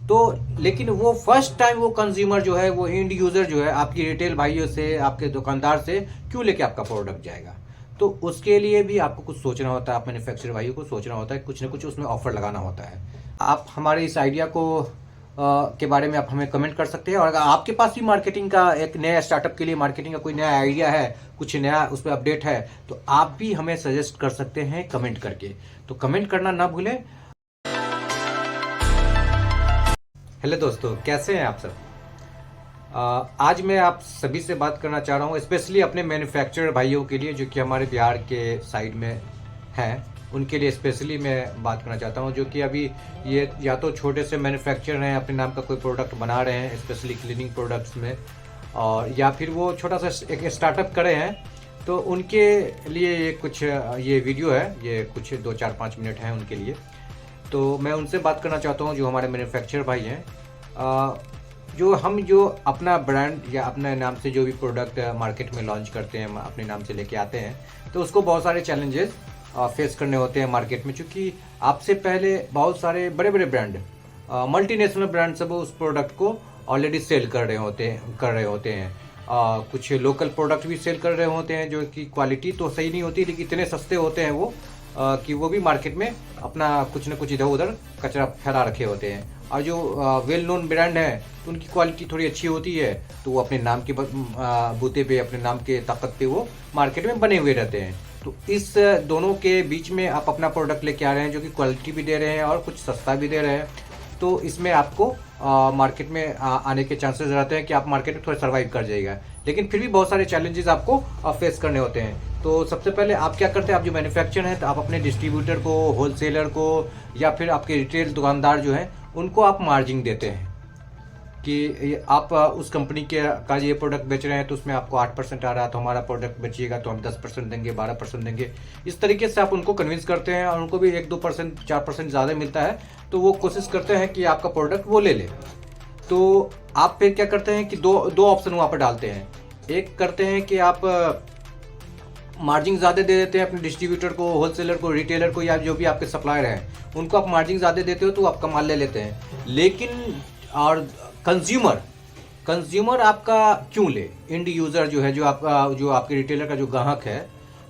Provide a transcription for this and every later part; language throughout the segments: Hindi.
तो लेकिन वो फर्स्ट टाइम वो कंज्यूमर जो है, वो एंड यूजर जो है, आपकी रिटेल भाइयों से, आपके दुकानदार से क्यों लेके आपका प्रोडक्ट जाएगा? तो उसके लिए भी आपको कुछ सोचना होता है, आप मैन्युफैक्चरर भाइयों को सोचना होता है, कुछ ना कुछ उसमें ऑफर लगाना होता है। आप हमारे इस आइडिया को के बारे में आप हमें कमेंट कर सकते हैं, और अगर आपके पास भी मार्केटिंग का एक नया स्टार्टअप के लिए मार्केटिंग का कोई नया आइडिया है, कुछ नया उस पर अपडेट है, तो आप भी हमें सजेस्ट कर सकते हैं कमेंट करके। तो कमेंट करना ना भूलें। हेलो दोस्तों, कैसे हैं आप सब? आज मैं आप सभी से बात करना चाह रहा हूँ, स्पेशली अपने मैन्युफैक्चरर भाइयों के लिए जो कि हमारे बिहार के साइड में हैं। उनके लिए स्पेशली मैं बात करना चाहता हूँ, जो कि अभी ये या तो छोटे से मैन्युफैक्चरर हैं, अपने नाम का कोई प्रोडक्ट बना रहे हैं स्पेशली क्लीनिंग प्रोडक्ट्स में, और या फिर वो छोटा सा एक स्टार्टअप करे हैं। तो उनके लिए ये कुछ ये वीडियो है, ये कुछ 2-4-5 मिनट हैं उनके लिए। तो मैं उनसे बात करना चाहता हूँ जो हमारे मैन्युफैक्चरर भाई हैं। जो अपना ब्रांड या अपने नाम से जो भी प्रोडक्ट मार्केट में लॉन्च करते हैं, अपने नाम से लेके आते हैं, तो उसको बहुत सारे चैलेंजेस फेस करने होते हैं मार्केट में, क्योंकि आपसे पहले बहुत सारे बड़े बड़े ब्रांड, मल्टीनेशनल ब्रांड सब उस प्रोडक्ट को ऑलरेडी सेल कर रहे होते हैं। कुछ लोकल प्रोडक्ट भी सेल कर रहे होते हैं, जो कि क्वालिटी तो सही नहीं होती, लेकिन इतने सस्ते होते हैं वो कि वो भी मार्केट में अपना कुछ न कुछ इधर उधर कचरा फैला रखे होते हैं। और जो वेल नोन ब्रांड है, तो उनकी क्वालिटी थोड़ी अच्छी होती है, तो वो अपने नाम के बूते पे, अपने नाम के ताकत पे वो मार्केट में बने हुए रहते हैं। तो इस दोनों के बीच में आप अपना प्रोडक्ट लेके आ रहे हैं, जो कि क्वालिटी भी दे रहे हैं और कुछ सस्ता भी दे रहे हैं। तो इसमें आपको मार्केट में आने के चांसेस रहते हैं कि आप मार्केट में थोड़ा सर्वाइव कर जाएगा, लेकिन फिर भी बहुत सारे चैलेंजेस आपको फेस करने होते हैं। तो सबसे पहले आप क्या करते हैं, आप जो मैन्युफैक्चरर हैं, तो आप अपने डिस्ट्रीब्यूटर को, होलसेलर को, या फिर आपके रिटेल दुकानदार जो हैं, उनको आप मार्जिन देते हैं कि आप उस कंपनी के का ये प्रोडक्ट बेच रहे हैं, तो उसमें आपको 8% आ रहा है, तो हमारा प्रोडक्ट बेचिएगा तो हम 10% देंगे, 12% देंगे। इस तरीके से आप उनको कन्विंस करते हैं, और उनको भी 1-2%, 4% ज़्यादा मिलता है, तो वो कोशिश करते हैं कि आपका प्रोडक्ट वो ले ले। तो आप फिर क्या करते हैं कि दो ऑप्शन वहाँ पर डालते हैं। एक करते हैं कि आप मार्जिन ज़्यादा दे देते हैं अपने डिस्ट्रीब्यूटर को, होलसेलर को, रिटेलर को, या जो भी आपके सप्लायर हैं, उनको आप मार्जिन ज़्यादा देते हो, तो आपका माल ले लेते हैं। लेकिन और कंज्यूमर आपका क्यों ले? एंड यूज़र जो है, जो आपके रिटेलर का जो ग्राहक है,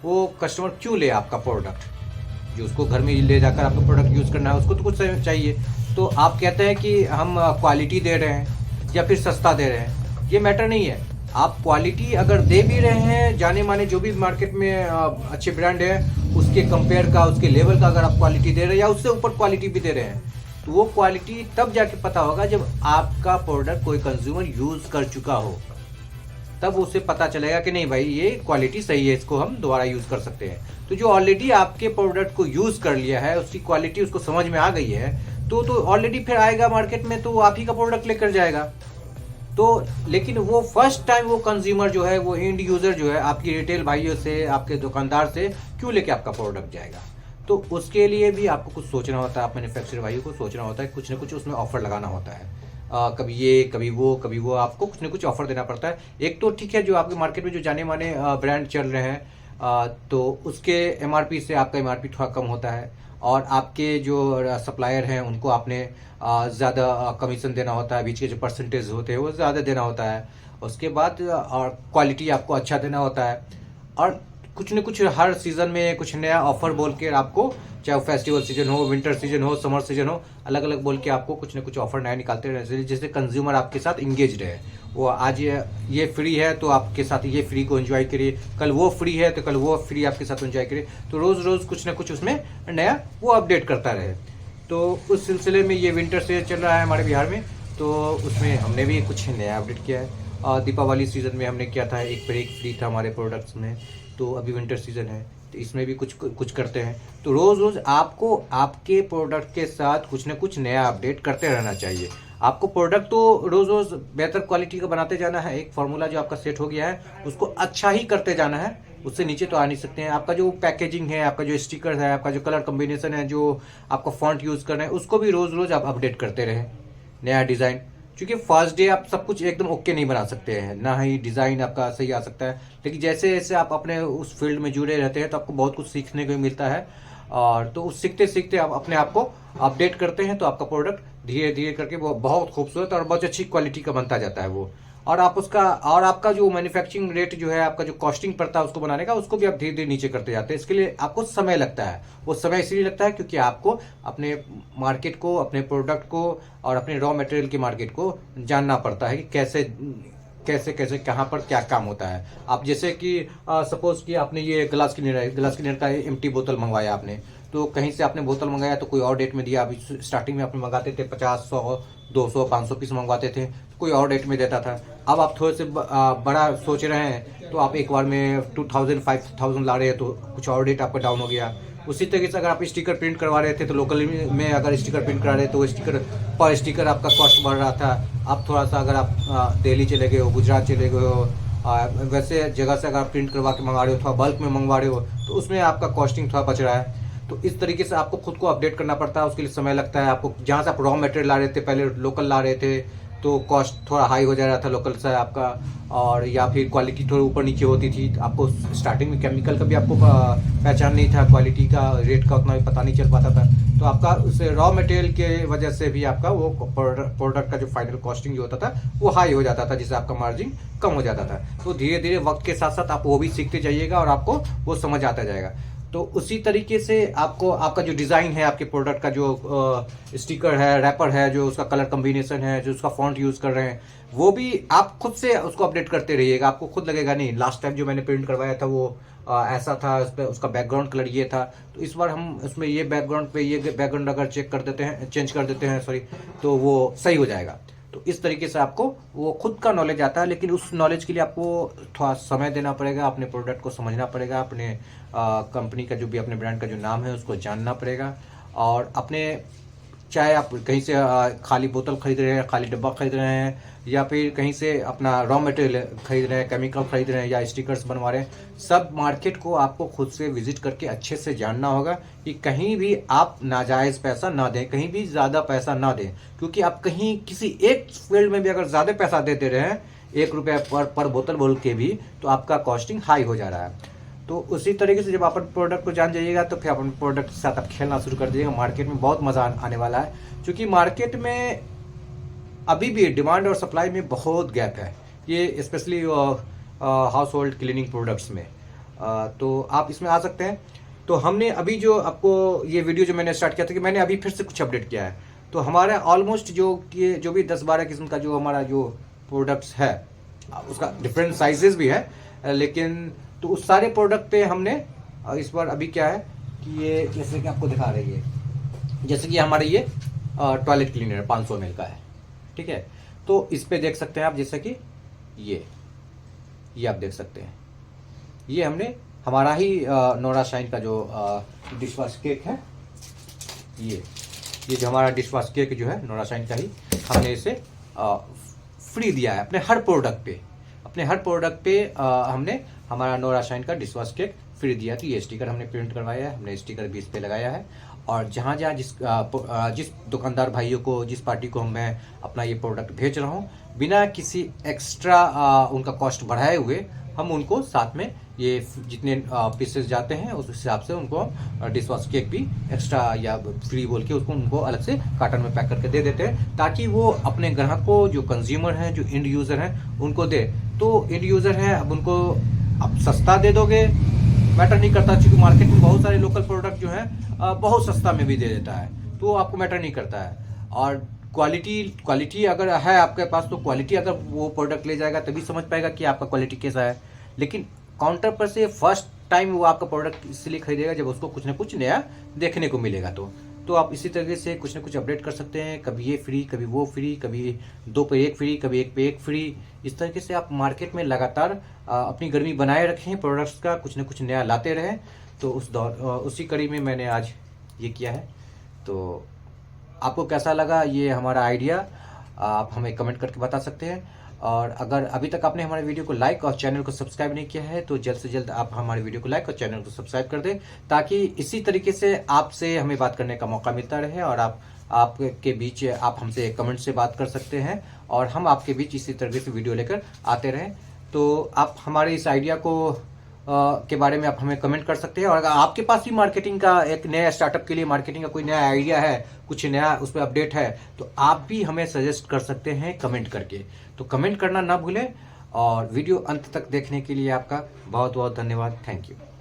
वो कस्टमर क्यों ले आपका प्रोडक्ट? जो उसको घर में ले जाकर आपका प्रोडक्ट यूज़ करना है, उसको तो कुछ चाहिए। तो आप कहते हैं कि हम क्वालिटी दे रहे हैं या फिर सस्ता दे रहे हैं, ये मैटर नहीं है। आप क्वालिटी अगर दे भी रहे हैं, जाने माने जो भी मार्केट में अच्छे ब्रांड है, उसके कंपेयर का, उसके लेवल का अगर आप क्वालिटी दे रहे हैं, या उससे ऊपर क्वालिटी भी दे रहे हैं, तो वो क्वालिटी तब जाके पता होगा जब आपका प्रोडक्ट कोई कंज्यूमर यूज़ कर चुका हो। तब उसे पता चलेगा कि नहीं भाई, ये क्वालिटी सही है, इसको हम दोबारा यूज़ कर सकते हैं। तो जो ऑलरेडी आपके प्रोडक्ट को यूज़ कर लिया है, उसकी क्वालिटी उसको समझ में आ गई है, तो ऑलरेडी फिर आएगा मार्केट में, तो आप ही का प्रोडक्ट लेकर जाएगा। तो लेकिन वो फर्स्ट टाइम वो कंज्यूमर जो है, वो एंड यूज़र जो है, आपकी रिटेल भाइयों से, आपके दुकानदार से क्यों लेके आपका प्रोडक्ट जाएगा? तो उसके लिए भी आपको कुछ सोचना होता है, आप मैन्युफैक्चरर भाइयों को सोचना होता है, कुछ ना कुछ उसमें ऑफर लगाना होता है। कभी ये, कभी वो आपको कुछ ना कुछ ऑफर देना पड़ता है। एक तो ठीक है, जो आपके मार्केट में जो जाने माने ब्रांड चल रहे हैं, तो उसके एमआरपी से आपका एमआरपी थोड़ा कम होता है, और आपके जो सप्लायर हैं उनको आपने ज़्यादा कमीशन देना होता है, बीच के जो परसेंटेज होते हैं वो ज़्यादा देना होता है। उसके बाद और क्वालिटी आपको अच्छा देना होता है, और कुछ न कुछ हर सीज़न में कुछ नया ऑफर बोल के आपको, चाहे वो फेस्टिवल सीजन हो, विंटर सीजन हो, समर सीजन हो, अलग अलग बोल के आपको कुछ न कुछ ऑफर नया निकालते रहना चाहिए, जिससे कंज्यूमर आपके साथ इंगेज्ड है। वो आज ये फ्री है तो आपके साथ ये फ्री को एंजॉय करिए, कल वो फ्री है तो कल वो फ्री आपके साथ एंजॉय करिए। तो रोज़ रोज़ कुछ ना कुछ उसमें नया वो अपडेट करता रहे। तो उस सिलसिले में ये विंटर सेल चल रहा है हमारे बिहार में, तो उसमें हमने भी कुछ नया अपडेट किया है। दीपावली सीज़न में हमने किया था, एक पर एक फ्री था हमारे प्रोडक्ट्स में। तो अभी विंटर सीज़न है, तो इसमें भी कुछ करते हैं। तो रोज़ रोज़ आपको आपके प्रोडक्ट के साथ कुछ ना कुछ नया अपडेट करते रहना चाहिए। आपको प्रोडक्ट तो रोज़ रोज़ बेहतर क्वालिटी का बनाते जाना है। एक फार्मूला जो आपका सेट हो गया है, उसको अच्छा ही करते जाना है, उससे नीचे तो आ नहीं सकते हैं। आपका जो पैकेजिंग है, आपका जो स्टिकर है, आपका जो कलर कॉम्बिनेशन है, जो आपका फॉन्ट यूज़ कर रहे हैं, उसको भी रोज़ रोज़ आप अपडेट करते रहें, नया डिज़ाइन। क्योंकि फर्स्ट डे आप सब कुछ एकदम ओके नहीं बना सकते हैं, ना ही डिज़ाइन आपका सही आ सकता है, लेकिन जैसे जैसे आप अपने उस फील्ड में जुड़े रहते हैं, तो आपको बहुत कुछ सीखने को मिलता है। और तो उस सीखते सीखते आप अपने आप को अपडेट करते हैं, तो आपका प्रोडक्ट धीरे धीरे करके वो बहुत खूबसूरत और बहुत अच्छी क्वालिटी का बनता जाता है वो। और आप उसका और आपका जो मैन्युफैक्चरिंग रेट जो है, आपका जो कॉस्टिंग पड़ता है उसको बनाने का, उसको भी आप धीरे धीरे नीचे करते जाते हैं। इसके लिए आपको समय लगता है। वो समय इसलिए लगता है क्योंकि आपको अपने मार्केट को, अपने प्रोडक्ट को और अपने रॉ मटेरियल की मार्केट को जानना पड़ता है कि कैसे कैसे कैसे कहाँ पर क्या काम होता है। आप जैसे कि सपोज कि आपने ये ग्लास क्लीनर का एम्प्टी बोतल मंगवाया आपने, तो कहीं से आपने बोतल मंगाया तो कोई और डेट में दिया। अभी स्टार्टिंग में आपने मंगाते थे 50, 100, 200, 500 पीस मंगवाते थे, कोई और डेट में देता था। अब आप थोड़े से बड़ा सोच रहे हैं तो आप एक बार में 2000, 5000 ला रहे हैं तो कुछ और डेट आपका डाउन हो गया। उसी तरीके से अगर आप स्टिकर प्रिंट करवा रहे थे तो लोकल में अगर स्टिकर प्रिंट करा रहे तो स्टिकर पर स्टिकर आपका कॉस्ट बढ़ रहा था। अब थोड़ा सा अगर आप दिल्ली चले गए हो, गुजरात चले गए हो, वैसे जगह से अगर आप प्रिंट करवा के मंगा रहे हो, थोड़ा बल्क में मंगवा रहे हो, तो उसमें आपका कॉस्टिंग थोड़ा बच रहा है। तो इस तरीके से आपको खुद को अपडेट करना पड़ता है, उसके लिए समय लगता है आपको। जहाँ से आप रॉ मटेरियल ला रहे थे, पहले लोकल ला रहे थे तो कॉस्ट थोड़ा हाई हो जा रहा था लोकल से आपका, और या फिर क्वालिटी थोड़ी ऊपर नीचे होती थी। आपको स्टार्टिंग में केमिकल का भी आपको पहचान नहीं था, क्वालिटी का रेट का उतना भी पता नहीं चल पाता था। तो आपका उससे रॉ मटेरियल के वजह से भी आपका वो प्रोडक्ट का जो फाइनल कॉस्टिंग जो होता था वो हाई हो जाता था, जिससे आपका मार्जिन कम हो जाता था। तो धीरे धीरे वक्त के साथ साथ आप वो भी सीखते जाइएगा और आपको वो समझ आता जाएगा। तो उसी तरीके से आपको आपका जो डिज़ाइन है, आपके प्रोडक्ट का जो स्टिकर है, रैपर है, जो उसका कलर कॉम्बिनेशन है, जो उसका फॉन्ट यूज़ कर रहे हैं, वो भी आप खुद से उसको अपडेट करते रहिएगा। आपको खुद लगेगा नहीं लास्ट टाइम जो मैंने प्रिंट करवाया था वो ऐसा था, उस पर उसका बैकग्राउंड कलर ये था, तो इस बार हम उसमें ये बैकग्राउंड पे ये बैकग्राउंड अगर चेंज कर देते हैं सॉरी, तो वो सही हो जाएगा। तो इस तरीके से आपको वो खुद का नॉलेज आता है, लेकिन उस नॉलेज के लिए आपको थोड़ा समय देना पड़ेगा, अपने प्रोडक्ट को समझना पड़ेगा, अपने कंपनी का जो भी अपने ब्रांड का जो नाम है उसको जानना पड़ेगा। और अपने चाहे आप कहीं से खाली बोतल खरीद रहे हैं, खाली डब्बा खरीद रहे हैं, या फिर कहीं से अपना रॉ मटेरियल खरीद रहे हैं, केमिकल खरीद रहे हैं, या स्टिकर्स बनवा रहे हैं, सब मार्केट को आपको खुद से विजिट करके अच्छे से जानना होगा कि कहीं भी आप नाजायज़ पैसा ना दें, कहीं भी ज़्यादा पैसा ना दें। क्योंकि आप कहीं किसी एक फील्ड में भी अगर ज़्यादा पैसा देते रहे, 1 रुपये पर बोतल बोल के भी, तो आपका कॉस्टिंग हाई हो जा रहा है। तो उसी तरीके से जब आप अपने प्रोडक्ट को जान जाइएगा तो फिर अपने प्रोडक्ट के साथ आप खेलना शुरू कर दीजिएगा। मार्केट में बहुत मज़ा आने वाला है, क्योंकि मार्केट में अभी भी डिमांड और सप्लाई में बहुत गैप है, ये specially house hold cleaning products में। तो आप इसमें आ सकते हैं। तो हमने अभी जो आपको ये वीडियो जो मैंने स्टार्ट किया था कि मैंने अभी फिर से कुछ अपडेट किया है। तो हमारा ऑलमोस्ट जो भी 10-12 किस्म का जो हमारा जो प्रोडक्ट्स है, उसका डिफरेंट साइजेस भी है, लेकिन तो उस सारे प्रोडक्ट पे हमने इस बार अभी क्या है कि ये जैसे कि आपको दिखा रही है, जैसे कि हमारे ये टॉयलेट क्लीनर 500 ml का है, ठीक है। तो इस पे देख सकते हैं आप, जैसे कि ये आप देख सकते हैं, ये हमने हमारा ही नोरा शाइन का जो डिश वॉश केक है, ये जो हमारा डिश वॉश केक जो है नोरा शाइन का ही, हमने इसे फ्री दिया है अपने हर प्रोडक्ट पे हमने हमारा नोरा शाइन का डिश वॉश केक फ्री दिया। तो ये स्टिकर हमने प्रिंट करवाया है, हमने स्टिकर भी इस पे लगाया है। और जहाँ जिस दुकानदार भाइयों को, जिस पार्टी को मैं अपना ये प्रोडक्ट भेज रहा हूँ, बिना किसी एक्स्ट्रा उनका कॉस्ट बढ़ाए हुए, हम उनको साथ में ये जितने पीसेस जाते हैं उस हिसाब से उनको डिश वॉश केक भी एक्स्ट्रा या फ्री बोल के उसको उनको अलग से कार्टन में पैक करके दे देते हैं, ताकि वो अपने ग्राहक को, जो कंज्यूमर हैं, जो इंड यूज़र हैं, उनको दे। तो इंड यूज़र हैं, अब उनको आप सस्ता दे दोगे मैटर नहीं करता, क्योंकि मार्केट में बहुत सारे लोकल प्रोडक्ट जो हैं बहुत सस्ता में भी दे देता है, तो आपको मैटर नहीं करता है। और क्वालिटी अगर है आपके पास, तो क्वालिटी अगर वो प्रोडक्ट ले जाएगा तभी समझ पाएगा कि आपका क्वालिटी कैसा है। लेकिन काउंटर पर से फर्स्ट टाइम वो आपका प्रोडक्ट इसलिए खरीदेगा जब उसको कुछ ना कुछ नया देखने को मिलेगा। तो आप इसी तरीके से कुछ ना कुछ अपडेट कर सकते हैं, कभी ये फ्री, कभी वो फ्री, कभी 2 पे 1 फ्री, कभी 1 पे 1 फ्री। इस तरीके से आप मार्केट में लगातार अपनी गर्मी बनाए रखें, प्रोडक्ट्स का कुछ ना कुछ नया लाते रहें। तो उसी कड़ी में मैंने आज ये किया है। तो आपको कैसा लगा ये हमारा आइडिया, आप हमें कमेंट करके बता सकते हैं। और अगर अभी तक आपने हमारे वीडियो को लाइक और चैनल को सब्सक्राइब नहीं किया है तो जल्द से जल्द आप हमारे वीडियो को लाइक और चैनल को सब्सक्राइब कर दें, ताकि इसी तरीके से आपसे हमें बात करने का मौका मिलता रहे। और आपके बीच आप हमसे कमेंट से बात कर सकते हैं और हम आपके बीच इसी तरीके से वीडियो लेकर आते रहें। तो आप हमारे इस आइडिया को के बारे में आप हमें कमेंट कर सकते हैं। और अगर आपके पास भी मार्केटिंग का एक नया स्टार्टअप के लिए मार्केटिंग का कोई नया आइडिया है, कुछ नया उस पर अपडेट है, तो आप भी हमें सजेस्ट कर सकते हैं कमेंट करके। तो कमेंट करना ना भूलें, और वीडियो अंत तक देखने के लिए आपका बहुत बहुत धन्यवाद। Thank you.